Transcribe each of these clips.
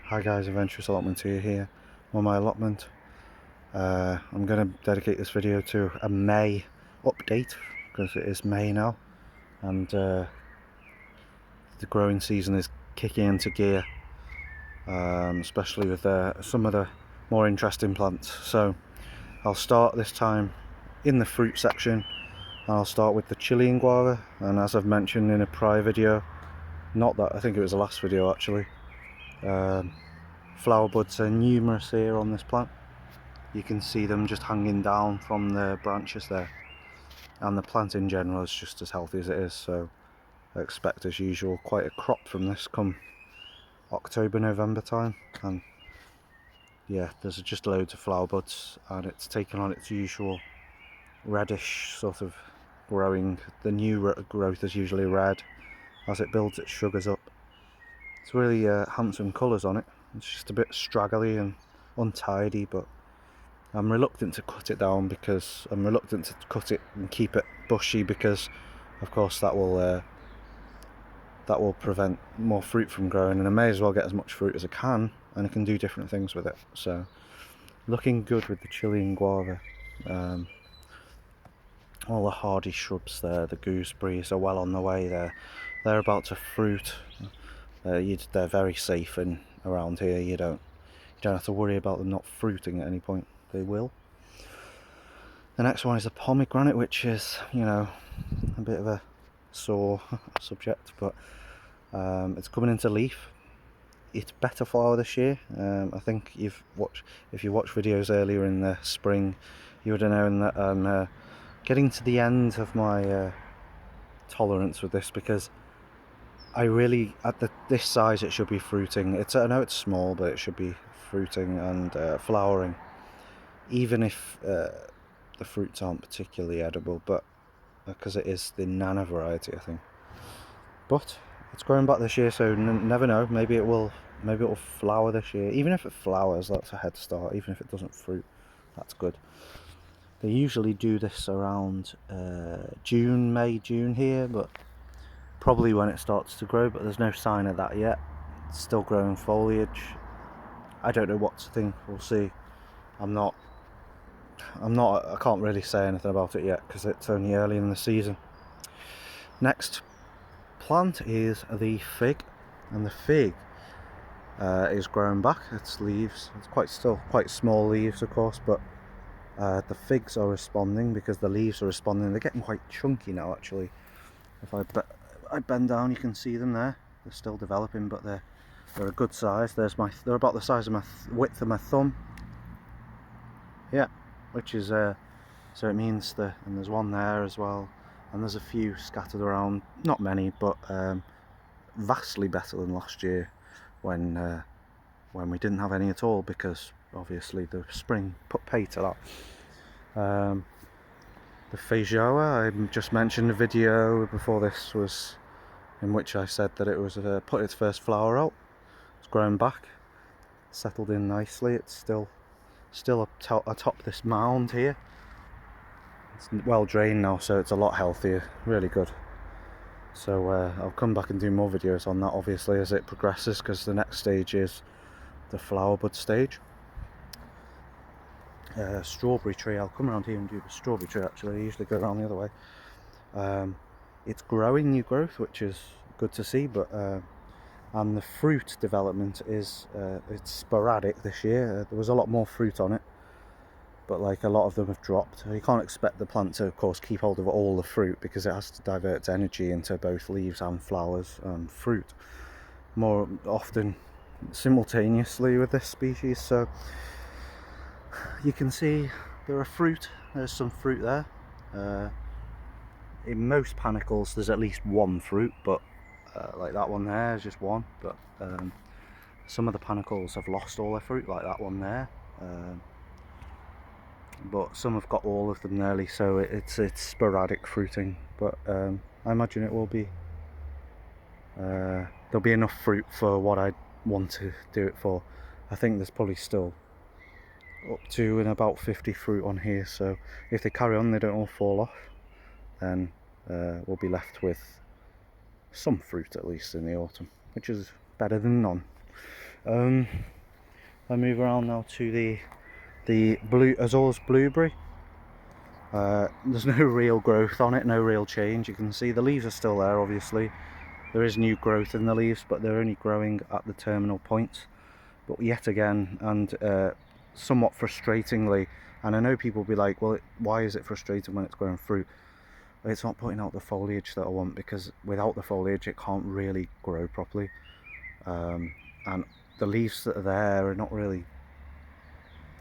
Hi guys, Adventurous Allotment here on my allotment. I'm going to dedicate this video to a May update because it is May now and the growing season is kicking into gear, especially with some of the more interesting plants. So I'll start this time in the fruit section. I'll start with the Chilean Guava, and as I've mentioned in a prior video, I think it was the last video actually, flower buds are numerous here on this plant. You can see them just hanging down from the branches there, and the plant in general is just as healthy as it is, so I expect as usual quite a crop from this come October, November time. And yeah, there's just loads of flower buds and it's taken on its usual reddish sort of growing. The new growth is usually red as it builds its sugars up. It's really handsome colours on it. It's just a bit straggly and untidy, but I'm reluctant to cut it down because I'm reluctant to cut it and keep it bushy because of course that will prevent more fruit from growing, and I may as well get as much fruit as I can, and I can do different things with it. So looking good with the Chilean Guava. All the hardy shrubs there, the gooseberries are well on the way there. They're about to fruit. They're very safe and around here. You don't have to worry about them not fruiting at any point. They will. The next one is the pomegranate, which is, a bit of a sore subject, but it's coming into leaf. It's better flower this year. I think if you watch videos earlier in the spring, you would have known that I'm getting to the end of my tolerance with this, because I really, this size, it should be fruiting. I know it's small, but it should be fruiting and flowering, even if the fruits aren't particularly edible, but because it is the Nana variety, I think. But it's growing back this year, so never know. Maybe it will flower this year. Even if it flowers, that's a head start. Even if it doesn't fruit, that's good. They usually do this around May, June here, but probably when it starts to grow, but there's no sign of that yet. It's still growing foliage. I don't know what to think. We'll see. I can't really say anything about it yet because it's only early in the season. Next plant is the fig, and the fig is growing back. Its leaves, still quite small leaves of course, but the figs are responding because the leaves are responding. They're getting quite chunky now actually. If I bend down, you can see them there. They're still developing, but they're a good size. They're about the size of my width of my thumb. Yeah, which is so it means and there's one there as well, and there's a few scattered around. Not many, but vastly better than last year when we didn't have any at all, because obviously the spring put pay to that. The Feijoa, I just mentioned a video before this was in which I said that it was put its first flower out. It's growing back, settled in nicely. It's still atop this mound here. It's well drained now, so it's a lot healthier. Really good. So I'll come back and do more videos on that obviously as it progresses, because the next stage is the flower bud stage. Strawberry tree, I'll come around here and do the strawberry tree actually. I usually go around the other way. It's growing new growth, which is good to see, but and the fruit development is it's sporadic this year. There was a lot more fruit on it, but like a lot of them have dropped. You can't expect the plant to of course keep hold of all the fruit, because it has to divert its energy into both leaves and flowers and fruit more often simultaneously with this species. So you can see there's some fruit there. In most panicles there's at least one fruit, but like that one there is just one, but some of the panicles have lost all their fruit, like that one there, but some have got all of them nearly, so it's sporadic fruiting. But I imagine it will be there'll be enough fruit for what I want to do it for. I think there's probably still up to and about 50 fruit on here, so if they carry on, they don't all fall off, then we'll be left with some fruit at least in the autumn, which is better than none. I move around now to the blue Azores blueberry. There's no real growth on it, no real change. You can see the leaves are still there, obviously. There is new growth in the leaves, but they're only growing at the terminal points. But yet again, and somewhat frustratingly, and I know people will be like, well, why is it frustrating when it's growing fruit? It's not putting out the foliage that I want, because without the foliage it can't really grow properly. And the leaves that are there are not really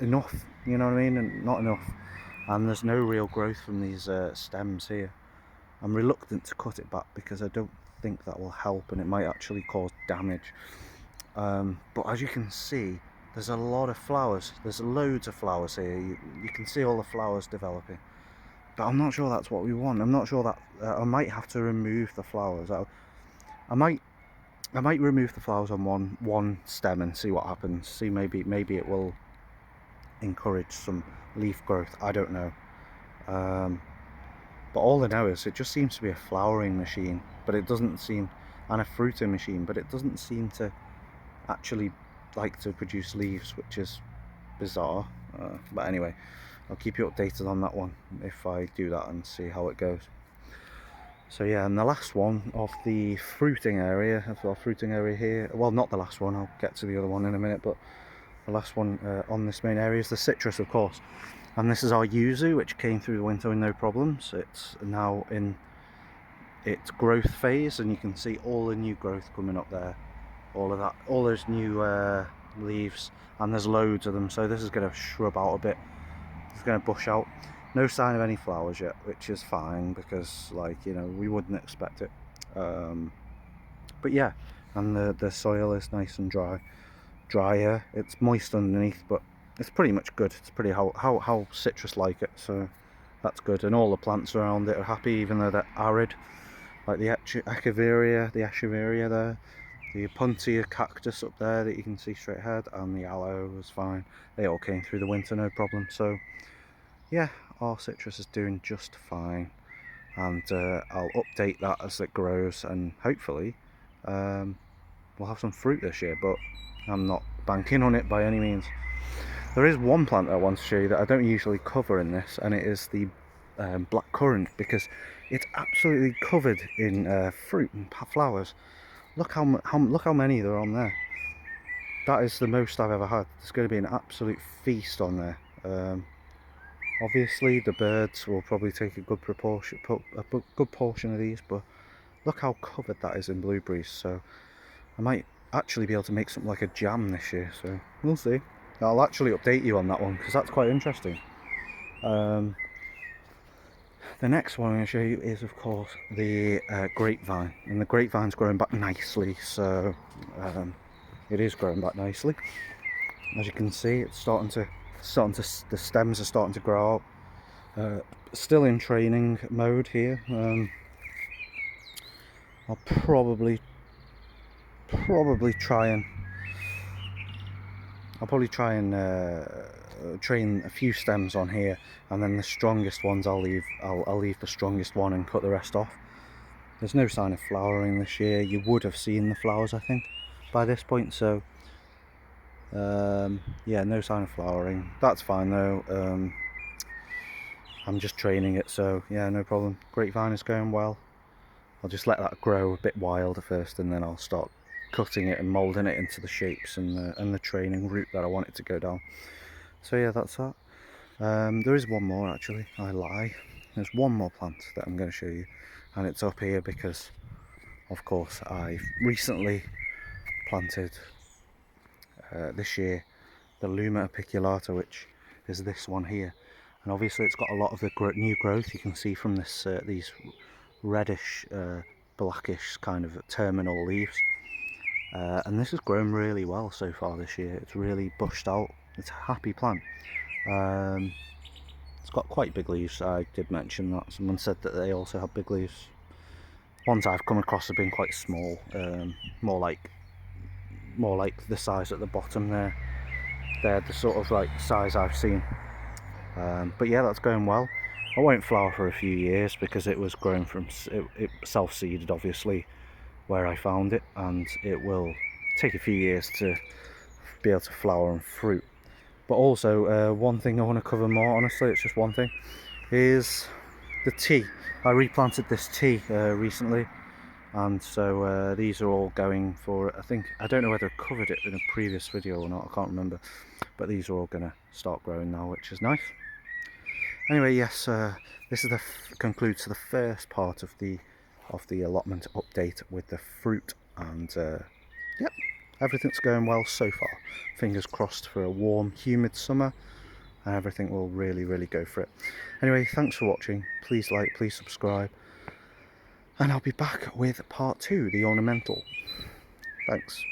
enough, you know what I mean, and not enough. And there's no real growth from these stems here. I'm reluctant to cut it back because I don't think that will help, and it might actually cause damage. But as you can see, there's a lot of flowers. There's loads of flowers here. You can see all the flowers developing. But I'm not sure that's what we want. I'm not sure that I might have to remove the flowers. I might remove the flowers on one stem and see what happens. See, maybe it will encourage some leaf growth. I don't know. But all I know is it just seems to be a flowering machine, but it doesn't seem, and a fruiting machine, but it doesn't seem to actually like to produce leaves, which is bizarre. But anyway, I'll keep you updated on that one if I do that and see how it goes. So yeah, and the last one of the fruiting area, of our fruiting area here, well, not the last one, I'll get to the other one in a minute, but the last one on this main area is the citrus, of course. And this is our Yuzu, which came through the winter with no problems. It's now in its growth phase, and you can see all the new growth coming up there. All of that, all those new leaves, and there's loads of them. So this is going to shrub out a bit. It's going to bush out. No sign of any flowers yet, which is fine because, like, you know, we wouldn't expect it. But yeah, and the soil is nice and drier. It's moist underneath, but it's pretty much good. It's pretty how citrus like it, so that's good. And all the plants around it are happy, even though they're arid, like the echeveria there, the puntia cactus up there that you can see straight ahead, and the aloe was fine. They all came through the winter no problem. So yeah, our citrus is doing just fine, and I'll update that as it grows, and hopefully we'll have some fruit this year, but I'm not banking on it by any means. There is one plant that I want to show you that I don't usually cover in this, and it is the black currant, because it's absolutely covered in fruit and flowers. Look how many there are on there. That is the most I've ever had. There's going to be an absolute feast on there. Obviously the birds will probably take a good portion of these, but look how covered that is in blueberries. So I might actually be able to make something like a jam this year, so we'll see. I'll actually update you on that one because that's quite interesting. The next one I'm going to show you is, of course, the grapevine, and the grapevine's growing back nicely. So it is growing back nicely. As you can see, it's starting to the stems are starting to grow up. Still in training mode here. I'll probably try and train a few stems on here, and then the strongest ones I'll leave the strongest one and cut the rest off. There's no sign of flowering this year. You would have seen the flowers, I think, by this point, so yeah, no sign of flowering. That's fine though. I'm just training it, so yeah, no problem. Grapevine is going well. I'll just let that grow a bit wild at first, and then I'll start cutting it and moulding it into the shapes and the training route that I want it to go down. So yeah, that's that. There is one more, actually. I lie. There's one more plant that I'm going to show you, and it's up here because, of course, I've recently planted this year the Luma Apiculata, which is this one here, and obviously it's got a lot of the new growth. You can see from this these reddish blackish kind of terminal leaves, and this has grown really well so far this year. It's really bushed out. It's a happy plant. It's got quite big leaves. I did mention that. Someone said that they also have big leaves. Ones I've come across have been quite small, more like the size at the bottom there. They're the sort of like size I've seen. But yeah, that's going well. I won't flower for a few years because it was grown from it self-seeded, obviously, where I found it, and it will take a few years to be able to flower and fruit. But also one thing I want to cover more, honestly, it's just one thing, is the tea. I replanted this tea recently, and so these are all going for, I don't know whether I covered it in a previous video or not, I can't remember, but these are all going to start growing now, which is nice. Anyway, yes, this is concludes the first part of the allotment update with the fruit, and yep, everything's going well so far. Fingers crossed for a warm, humid summer, and everything will really go for it. Anyway, thanks for watching. Please like, please subscribe, and I'll be back with part 2, the ornamental. Thanks.